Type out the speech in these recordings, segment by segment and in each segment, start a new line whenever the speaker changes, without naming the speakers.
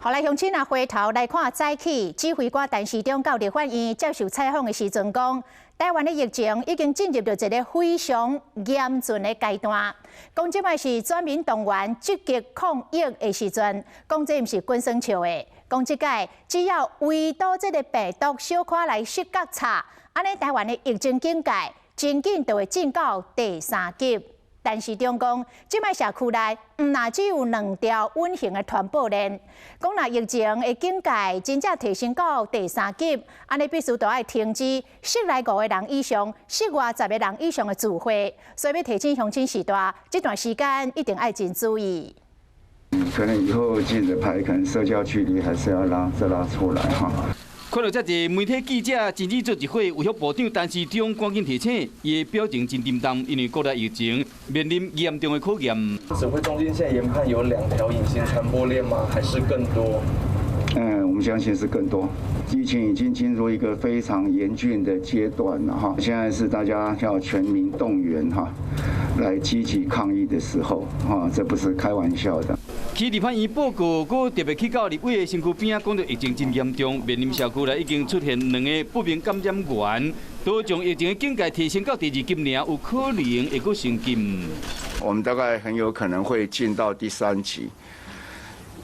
后来乡亲回头来看早起，指挥官陈时中到立法院接受采访的时阵讲，台湾的疫情已经进入到一个非常严峻的阶段。讲即摆是全民动员积极抗疫的时阵，讲这毋是滚算笑的。讲即届只要围堵这个病毒小可来失角差，安尼台湾的疫情境界真紧就会进到第3级。陈时中讲，即摆社区内若只有2条稳定的传播链，讲若疫情的境界真正提升到第3级，安尼必须都要停止室内5个人以上、室外10个人以上的聚会，所以要提醒乡亲时代，这段时间一定要真注意。
可能以后记者牌，可能社交距离还是要再拉出来哈。
看到这个媒体记者真至做一会，卫生部长陈时中赶紧提醒，伊的表情真沉重，因为国内疫情面临严重的考验。
指挥中心现在研判有2条隐形传播链吗？还是更多？
我们相信是更多。疫情已经进入一个非常严峻的阶段了哈，现在是大家要全民动员哈，来积极抗疫的时候哈，这不是开玩笑的。
去立法院报告，我特别去到立委的身躯边啊，讲到疫情真严重，面临社区内已经出现2个不明感染源，都将疫情的境界提升到第2级尔，有可能会阁升级。
我们大概很有可能会进到第3级。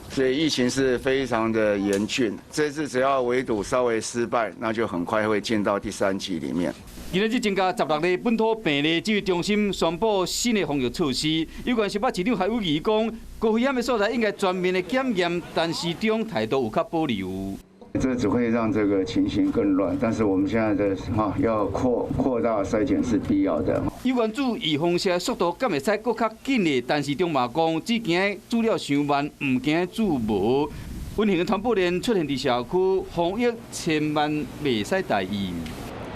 所以疫情是非常的严峻，这次只要围堵稍微失败，那就很快会进到第3级里面。
今日增加16例本土病例，指挥中心宣布新的防疫措施。有关新北市长还有疑讲，高危险的所在应该全面的检验，但市长态度有较保留。
这只会让这个情形更乱，但是我们现在的要扩大筛检是必要的。
有关注预防射速度敢会使搁较紧的，但是中嘛讲，只惊资料上慢，唔惊做无。温馨的传播链出现伫社区，防疫千万袂使大意。